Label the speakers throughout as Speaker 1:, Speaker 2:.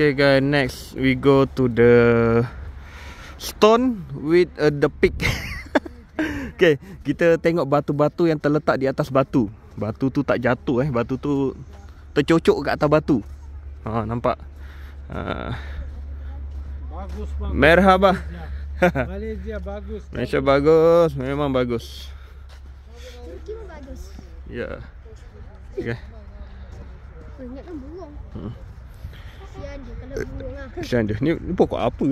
Speaker 1: Okay guys, next we go to the stone with the peak. Okay, kita tengok batu-batu yang terletak di atas batu. Batu tu tak jatuh batu tu tercocok kat atas batu. Nampak?
Speaker 2: Bagus bang.
Speaker 1: Merhaba.
Speaker 2: Malaysia bagus.
Speaker 1: Malaysia bagus, memang bagus.
Speaker 3: Turki pun bagus.
Speaker 1: Ya. Okay.
Speaker 3: Ingatkan burung. Kesian dia kalau burung lah.
Speaker 1: Kesian dia. Ni pokok apa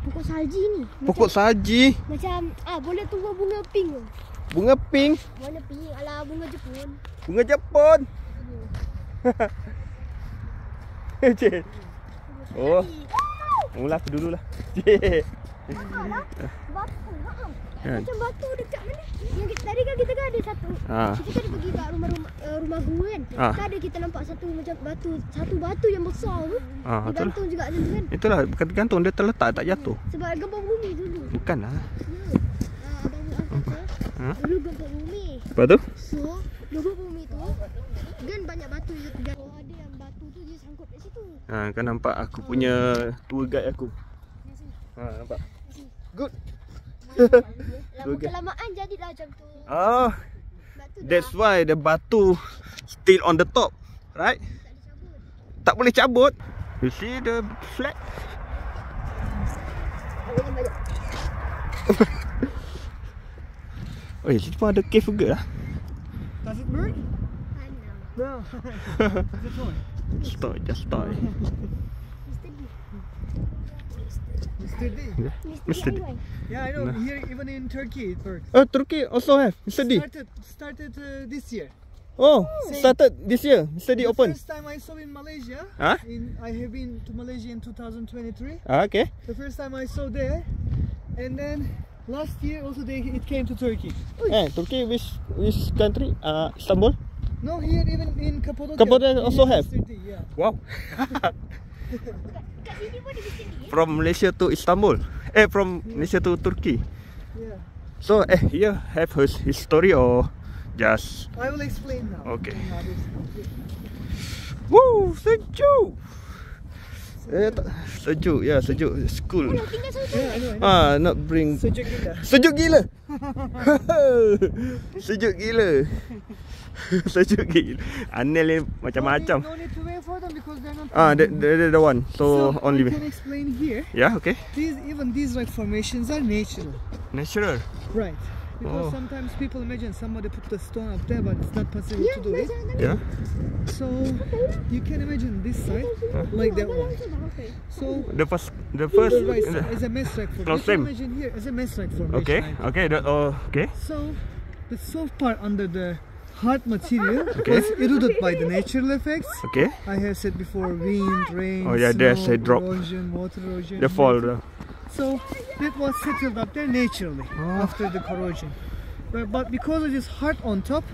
Speaker 3: Pokok salji ni.
Speaker 1: Pokok saji.
Speaker 3: Macam boleh tumbuh bunga pink tu.
Speaker 1: Bunga pink.
Speaker 3: Warna pink. Alah bunga Jepun.
Speaker 1: Bunga Jepun. Cik. Oh. Mula aku dulu lah. Cik.
Speaker 3: Batu.
Speaker 1: Kan?
Speaker 3: Macam batu dekat mana? Yang tadi kan kita ada satu. Kita kan pergi kat rumah guru kan. Kan ada kita nampak satu macam batu, satu batu yang besar tu. Digantung juga macam tu kan.
Speaker 1: Itulah, bukan gantung, dia terletak tak jatuh.
Speaker 3: Sebab gempa bumi dulu.
Speaker 1: Bukan lah.
Speaker 3: Dulu gempa bumi.
Speaker 1: Lepas tu?
Speaker 3: So, gempa bumi tu kan banyak batu je tergantung. Ada yang batu tu dia sangkut kat situ.
Speaker 1: Kan nampak aku punya tour guide aku. Nampak. Good.
Speaker 3: Lama kelamaan jadilah macam tu.
Speaker 1: That's why the batu still on the top, right? Tak boleh cabut. You see the flag? Oh, situ pun ada cave juga lah.
Speaker 2: Does it work? No. It's a toy.
Speaker 1: Just toy.
Speaker 2: Mr. D.
Speaker 1: Mr. D.
Speaker 2: Yeah, I know. Here, even in Turkey, it works.
Speaker 1: Oh, Turkey also have Mr. D.
Speaker 2: Started this year.
Speaker 1: Oh, started this year. Mr. D open.
Speaker 2: The first time I saw in Malaysia.
Speaker 1: I
Speaker 2: have been to Malaysia in 2023.
Speaker 1: Okay.
Speaker 2: The first time I saw there, and then last year also it came to Turkey.
Speaker 1: Turkey which country? Istanbul.
Speaker 2: No, here even in Cappadocia.
Speaker 1: Cappadocia also have.
Speaker 2: Mr. D, yeah.
Speaker 1: Wow. From Malaysia to Istanbul. From Malaysia to Turkey.
Speaker 2: Yeah.
Speaker 1: So, here have his story or just?
Speaker 2: I will explain now.
Speaker 1: Okay. Woo, sejuk. Sejuk, ya sejuk. It's cool.
Speaker 2: Yeah, I know.
Speaker 1: Not bring.
Speaker 2: Sejuk gila.
Speaker 1: Sejuk gila. Sejuk gila. Sejuk gila. Anel ni macam-macam.
Speaker 2: No need to wait for them because they're not.
Speaker 1: They're the one. So only.
Speaker 2: I can explain here.
Speaker 1: Yeah, okay.
Speaker 2: These like formations are natural.
Speaker 1: Natural.
Speaker 2: Right. Because sometimes people imagine somebody put the stone up there, but it's not possible to do it.
Speaker 1: Yeah.
Speaker 2: So you can imagine this side like that one. So
Speaker 1: the first
Speaker 2: right is a mesrek formation. You can imagine here as a mesrek formation.
Speaker 1: Okay. Okay. Okay.
Speaker 2: So the soft part under the hard material was eroded by the natural effects.
Speaker 1: Okay.
Speaker 2: I have said before, wind, rain,
Speaker 1: there's a
Speaker 2: snow,
Speaker 1: drop.
Speaker 2: erosion, water erosion.
Speaker 1: The fall.
Speaker 2: So that was settled up there naturally after the corrosion. But because it is hard on top,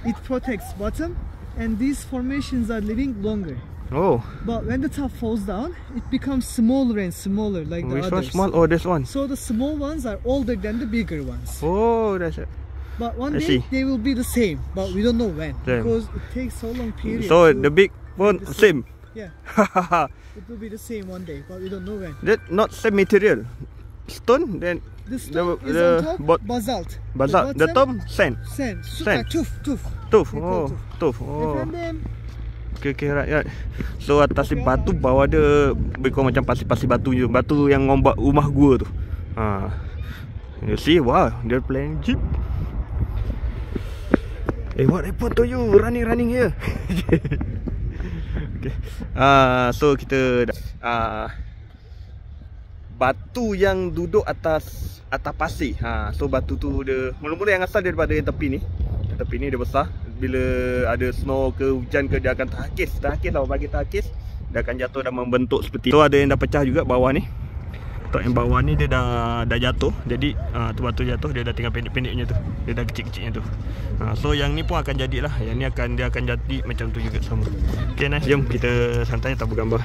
Speaker 2: it protects bottom, and these formations are living longer. But when the top falls down, it becomes smaller and smaller like the others.
Speaker 1: Which one small? Oh, this one.
Speaker 2: So the small ones are older than the bigger ones.
Speaker 1: Oh, that's it.
Speaker 2: But one day they will be the same, but we don't know when because it takes so long period.
Speaker 1: So the big one same.
Speaker 2: Yeah. It will be the same one day, but we don't know when.
Speaker 1: That not same material. Stone, then
Speaker 2: the stone is on top basalt.
Speaker 1: Basalt. The top sand.
Speaker 2: Sand. Tooth.
Speaker 1: Tooth. Oh. Okay, right. So atas batu, bawah dia lebih kurang macam pasir-pasir batu je. Batu yang ngombak rumah gua tu. You see, wow, they're playing jeep. What happened to you running here? Okay. So kita batu yang duduk atas pasir. So batu tu dia mula-mula yang asal daripada yang tepi ni. Yang tepi ni dia besar. Bila ada snow ke hujan ke dia akan terhakis lah, bagi terhakis dia akan jatuh dan membentuk seperti. So ada yang dah pecah juga bawah ni. Yang bawah ni dia dah jatuh. Jadi tu batu jatuh, dia dah tinggal pendek-pendeknya tu. Dia dah kecil-kecilnya tu. So yang ni pun akan jadilah. Yang ni dia akan jadi macam tu juga sama. Okay, nice. Jom kita santai tabur gambar.